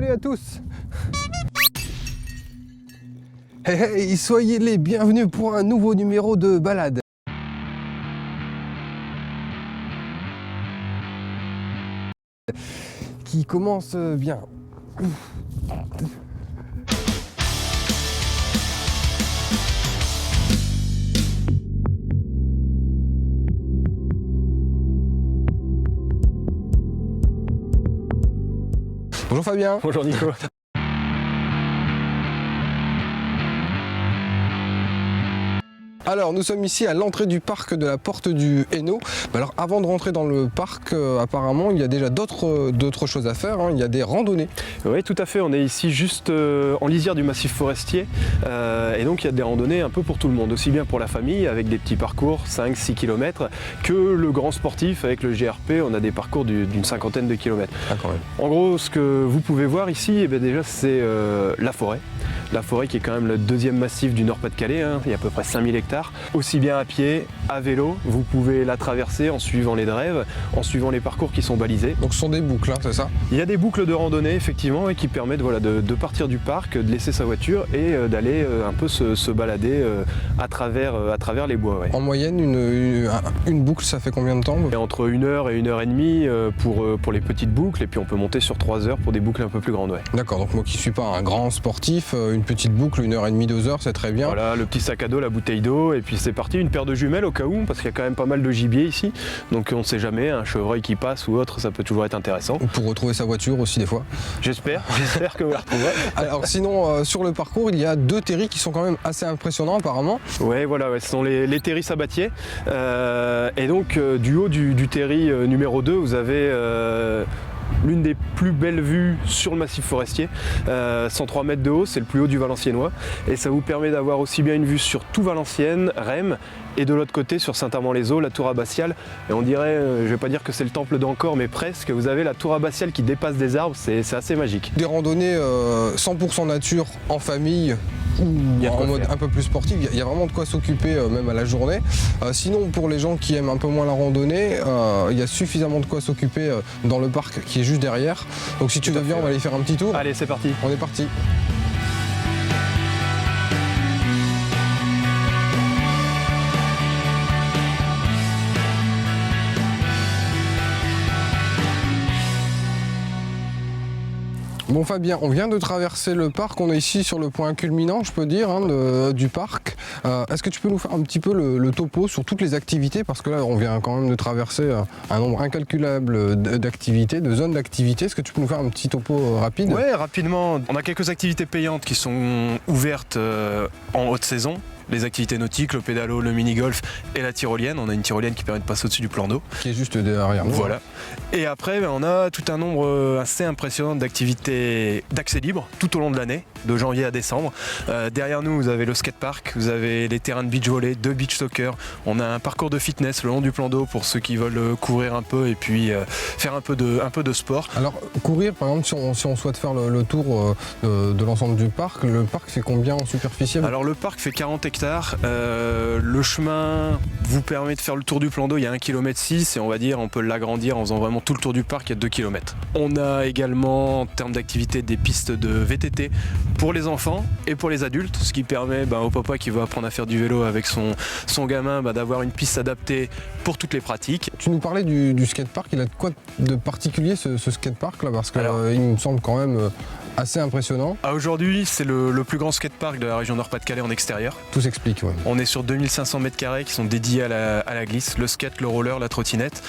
Salut à tous. Hey, hey, soyez les bienvenus pour un nouveau numéro de balade. Qui commence bien. Bonjour Fabien. Bonjour Nico. Alors nous sommes ici à l'entrée du parc de la Porte du Hainaut. Alors avant de rentrer dans le parc, apparemment il y a déjà d'autres choses à faire, hein. Il y a des randonnées. Oui, tout à fait, on est ici juste en lisière du massif forestier et donc il y a des randonnées un peu pour tout le monde, aussi bien pour la famille avec des petits parcours 5-6 km que le grand sportif avec le GRP, on a des parcours d'une cinquantaine de kilomètres. Ah, quand même. En gros, ce que vous pouvez voir ici, eh bien, déjà c'est la forêt. La forêt qui est quand même le deuxième massif du Nord-Pas-de-Calais, hein. Il y a à peu près 5000 hectares. Aussi bien à pied, à vélo, vous pouvez la traverser en suivant les drèves, en suivant les parcours qui sont balisés. Donc ce sont des boucles, hein, c'est ça? Il y a des boucles de randonnée effectivement et qui permettent voilà, de partir du parc, de laisser sa voiture et d'aller un peu se balader à travers les bois. Ouais. En moyenne, une boucle, ça fait combien de temps? Et entre 1 heure et 1 heure et demie pour les petites boucles et puis on peut monter sur 3 heures pour des boucles un peu plus grandes. Ouais. D'accord, donc moi qui suis pas un grand sportif, une petite boucle, 1 heure et demie, 2 heures, c'est très bien. Voilà, le petit sac à dos, la bouteille d'eau et puis c'est parti, une paire de jumelles au cas où parce qu'il y a quand même pas mal de gibier ici. Donc on ne sait jamais, un chevreuil qui passe ou autre, ça peut toujours être intéressant. Ou pour retrouver sa voiture aussi des fois. J'espère que vous la retrouverez. Alors sinon, sur le parcours, il y a 2 terris qui sont quand même assez impressionnants apparemment. Ouais, voilà, ouais, ce sont les terris sabatiers. Et donc du haut du terri numéro 2, vous avez l'une des plus belles vues sur le massif forestier, 103 mètres de haut, c'est le plus haut du Valenciennois et ça vous permet d'avoir aussi bien une vue sur tout Valenciennes, Rheims et de l'autre côté sur Saint-Amand-les-Eaux, la tour abbatiale et on dirait, je vais pas dire que c'est le temple d'Ancor mais presque, vous avez la tour abbatiale qui dépasse des arbres, c'est assez magique. Des randonnées 100% nature en famille ou en mode un peu plus sportif, il y a vraiment de quoi s'occuper même à la journée. Sinon pour les gens qui aiment un peu moins la randonnée, il y a suffisamment de quoi s'occuper dans le parc qui est juste derrière. Donc si tu veux bien, on va aller faire un petit tour. Allez, c'est parti. On est parti. Bon Fabien, on vient de traverser le parc, on est ici sur le point culminant, je peux dire, hein, du parc. Est-ce que tu peux nous faire un petit peu le topo sur toutes les activités? Parce que là, on vient quand même de traverser un nombre incalculable d'activités, de zones d'activités. Est-ce que tu peux nous faire un petit topo rapide? Ouais, rapidement. On a quelques activités payantes qui sont ouvertes en haute saison. Les activités nautiques, le pédalo, le mini-golf et la tyrolienne. On a une tyrolienne qui permet de passer au-dessus du plan d'eau. Qui est juste derrière nous. Voilà. Et après, on a tout un nombre assez impressionnant d'activités d'accès libre tout au long de l'année, de janvier à décembre. Derrière nous, vous avez le skatepark, vous avez les terrains de beach volley, de beach soccer. On a un parcours de fitness le long du plan d'eau pour ceux qui veulent courir un peu et puis faire un peu de sport. Alors, courir, par exemple, si on souhaite faire le tour de l'ensemble du parc, le parc fait combien en superficie? Alors, le parc fait 40 hectares. Le chemin vous permet de faire le tour du plan d'eau, il y a 1,6 km et on va dire on peut l'agrandir en faisant vraiment tout le tour du parc, il y a 2 km. On a également en termes d'activité des pistes de VTT pour les enfants et pour les adultes, ce qui permet au papa qui veut apprendre à faire du vélo avec son gamin d'avoir une piste adaptée pour toutes les pratiques. Tu nous parlais du skatepark, il a de quoi de particulier ce skatepark là? Parce qu'il me semble quand même assez impressionnant. Aujourd'hui, c'est le plus grand skatepark de la région Nord-Pas-de-Calais en extérieur. Tout s'explique, ouais. On est sur 2500 m² qui sont dédiés à la glisse, le skate, le roller, la trottinette.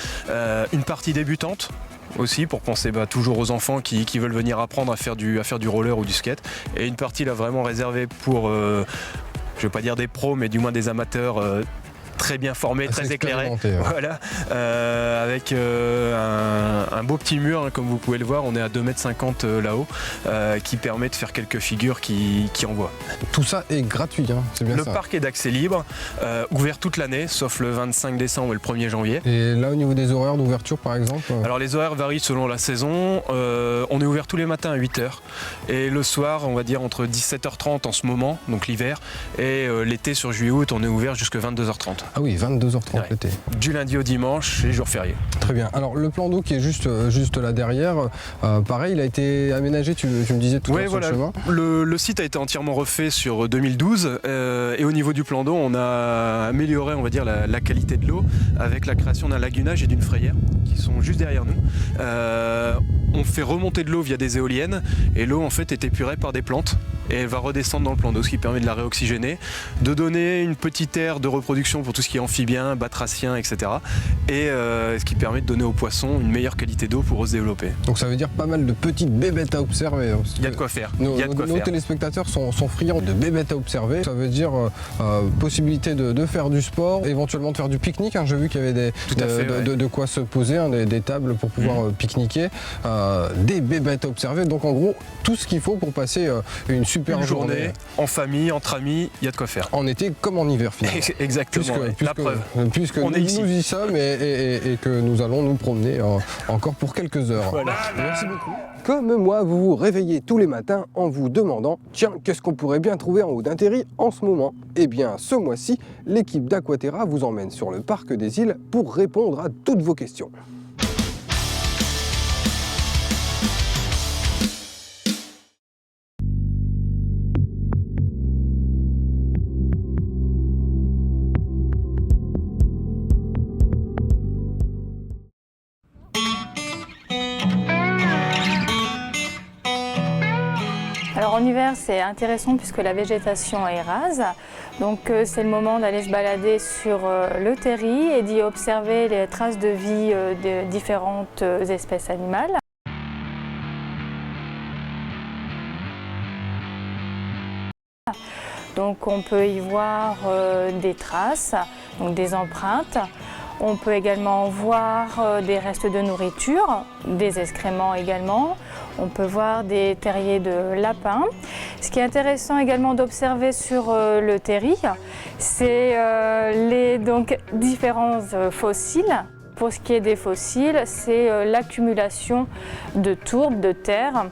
Une partie débutante aussi pour penser toujours aux enfants qui veulent venir apprendre à faire du roller ou du skate. Et une partie là vraiment réservée pour, je vais pas dire des pros, mais du moins des amateurs très bien formé, très éclairé, ouais. Voilà, avec un beau petit mur, hein, comme vous pouvez le voir, on est à 2,50 m là-haut, qui permet de faire quelques figures qui envoient. Tout ça est gratuit, hein, c'est bien le ça. Le parc est d'accès libre, ouvert toute l'année, sauf le 25 décembre et le 1er janvier. Et là, au niveau des horaires d'ouverture, par exemple Alors les horaires varient selon la saison, on est ouvert tous les matins à 8 h et le soir, on va dire entre 17 h 30 en ce moment, donc l'hiver, et l'été sur juillet-août, on est ouvert jusqu'à 22 h 30. Ah oui, 22h30 Ouais. l'été. Du lundi au dimanche et jour férié. Très bien. Alors le plan d'eau qui est juste là derrière, pareil, il a été aménagé, tu me disais tout à l'heure sur le chemin. Le site a été entièrement refait sur 2012 et au niveau du plan d'eau, on a amélioré, on va dire, la qualité de l'eau avec la création d'un lagunage et d'une frayère qui sont juste derrière nous. On fait remonter de l'eau via des éoliennes et l'eau en fait est épurée par des plantes et elle va redescendre dans le plan d'eau, ce qui permet de la réoxygéner, de donner une petite aire de reproduction pour tout ce qui est amphibien, batracien, etc. Et ce qui permet de donner aux poissons une meilleure qualité d'eau pour se développer. Donc ça veut dire pas mal de petites bébêtes à observer. Il y a de quoi faire. Nos téléspectateurs sont friands de bébêtes à observer. Ça veut dire possibilité de faire du sport, éventuellement de faire du pique-nique. J'ai vu qu'il y avait de quoi se poser, des tables pour pouvoir pique-niquer, des bébêtes à observer. Donc en gros, tout ce qu'il faut pour passer une super journée. En famille, entre amis, il y a de quoi faire. En été comme en hiver finalement. Exactement, la preuve. Puisque nous y sommes et que nous allons nous promener encore pour quelques heures. Voilà. Merci beaucoup. Comme moi, vous vous réveillez tous les matins en vous demandant « Tiens, qu'est-ce qu'on pourrait bien trouver en haut d'un terri en ce moment ?» Eh bien, ce mois-ci, l'équipe d'Aquaterra vous emmène sur le parc des îles pour répondre à toutes vos questions. Alors en hiver, c'est intéressant puisque la végétation est rase. Donc c'est le moment d'aller se balader sur le terri et d'y observer les traces de vie de différentes espèces animales. Donc on peut y voir des traces, donc des empreintes. On peut également voir des restes de nourriture, des excréments également. On peut voir des terriers de lapins. Ce qui est intéressant également d'observer sur le terri, c'est les différents fossiles. Pour ce qui est des fossiles, c'est l'accumulation de tourbes, de terre,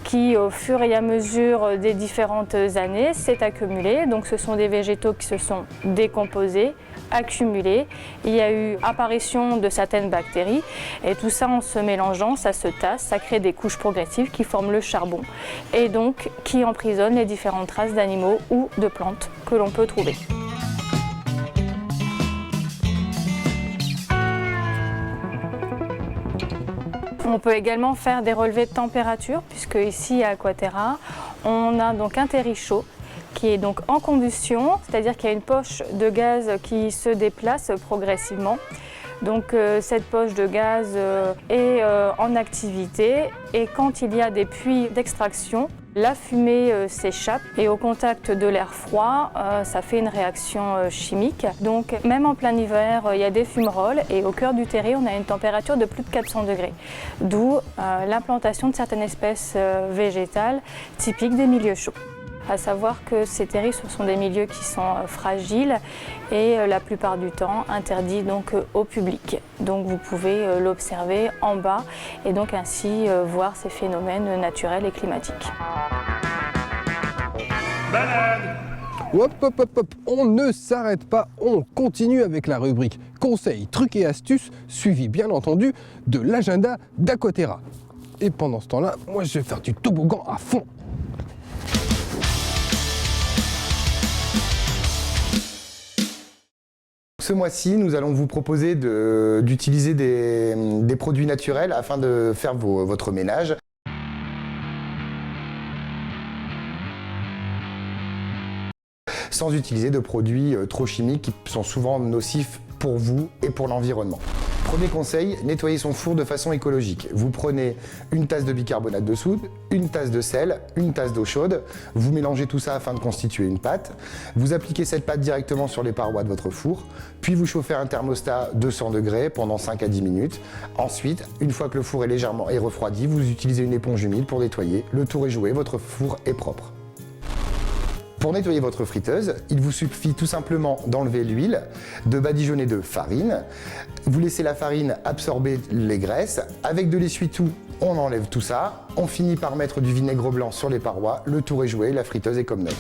qui au fur et à mesure des différentes années s'est accumulé. Donc ce sont des végétaux qui se sont décomposés, accumulés. Il y a eu apparition de certaines bactéries et tout ça en se mélangeant, ça se tasse, ça crée des couches progressives qui forment le charbon et donc qui emprisonnent les différentes traces d'animaux ou de plantes que l'on peut trouver. On peut également faire des relevés de température puisque ici à Aquaterra, on a donc un terri chaud qui est donc en combustion, c'est-à-dire qu'il y a une poche de gaz qui se déplace progressivement. Donc cette poche de gaz est en activité et quand il y a des puits d'extraction, la fumée s'échappe et au contact de l'air froid, ça fait une réaction chimique. Donc même en plein hiver, il y a des fumerolles et au cœur du terri, on a une température de plus de 400 degrés. D'où l'implantation de certaines espèces végétales typiques des milieux chauds. À savoir que ces terris, ce sont des milieux qui sont fragiles et la plupart du temps interdits donc au public. Donc vous pouvez l'observer en bas et donc ainsi voir ces phénomènes naturels et climatiques. Banane! Hop, hop, hop, hop, on ne s'arrête pas, on continue avec la rubrique conseils, trucs et astuces, suivi bien entendu de l'agenda d'Aquaterra. Et pendant ce temps-là, moi je vais faire du toboggan à fond. Ce mois-ci, nous allons vous proposer d'utiliser des produits naturels afin de faire votre ménage. Sans utiliser de produits trop chimiques qui sont souvent nocifs pour vous et pour l'environnement. Premier conseil, nettoyer son four de façon écologique. Vous prenez une tasse de bicarbonate de soude, une tasse de sel, une tasse d'eau chaude, vous mélangez tout ça afin de constituer une pâte. Vous appliquez cette pâte directement sur les parois de votre four, puis vous chauffez un thermostat 200 degrés pendant 5 à 10 minutes. Ensuite, une fois que le four est légèrement refroidi, vous utilisez une éponge humide pour nettoyer. Le tour est joué, votre four est propre. Pour nettoyer votre friteuse, il vous suffit tout simplement d'enlever l'huile, de badigeonner de farine. Vous laissez la farine absorber les graisses. Avec de l'essuie-tout, on enlève tout ça. On finit par mettre du vinaigre blanc sur les parois. Le tour est joué, la friteuse est comme neuve.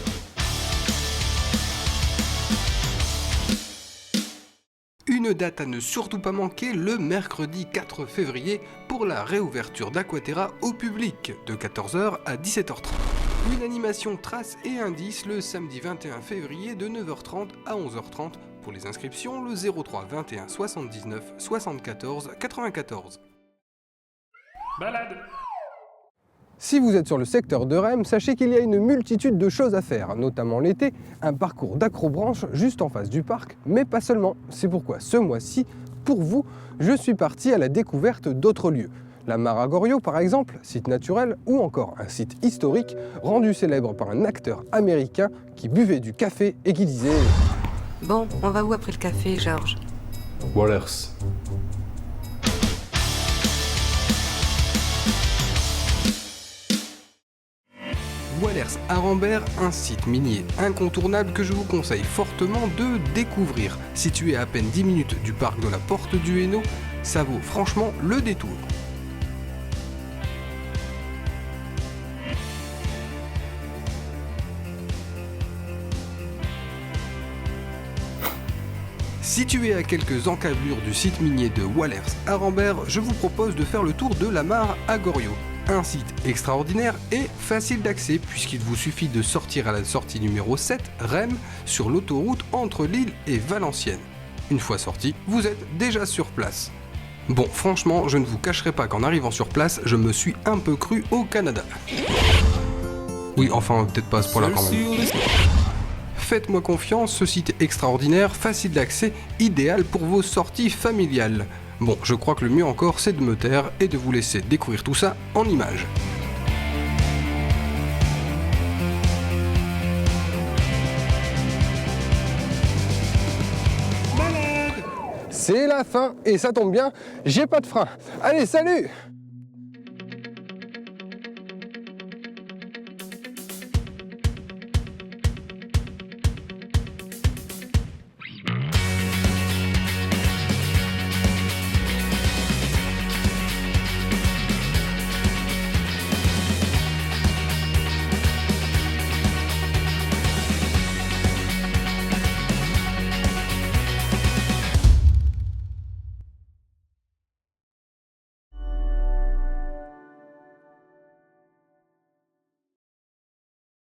Une date à ne surtout pas manquer le mercredi 4 février pour la réouverture d'Aquaterra au public de 14h à 17h30. Une animation traces et indices le samedi 21 février de 9h30 à 11h30. Pour les inscriptions, le 03 21 79 74 94. Balade. Si vous êtes sur le secteur de Rem, sachez qu'il y a une multitude de choses à faire, notamment l'été, un parcours d'acrobranche juste en face du parc, mais pas seulement. C'est pourquoi ce mois-ci, pour vous, je suis parti à la découverte d'autres lieux. La Mare à Gorio par exemple, site naturel, ou encore un site historique rendu célèbre par un acteur américain qui buvait du café et qui disait « Bon, on va où après le café, Georges ? Wallers. Wallers à Rambert, un site minier incontournable que je vous conseille fortement de découvrir. Situé à peine 10 minutes du parc de la Porte du Hainaut, ça vaut franchement le détour. Situé à quelques encablures du site minier de Wallers à Rambert, je vous propose de faire le tour de la Mare à Gorio. Un site extraordinaire et facile d'accès puisqu'il vous suffit de sortir à la sortie numéro 7, Rem, sur l'autoroute entre Lille et Valenciennes. Une fois sorti, vous êtes déjà sur place. Bon, franchement, je ne vous cacherai pas qu'en arrivant sur place, je me suis un peu cru au Canada. Oui, enfin, peut-être pas à ce point-là quand même. Faites-moi confiance, ce site est extraordinaire, facile d'accès, idéal pour vos sorties familiales. Bon, je crois que le mieux encore, c'est de me taire et de vous laisser découvrir tout ça en images. C'est la fin, et ça tombe bien, j'ai pas de frein. Allez, salut!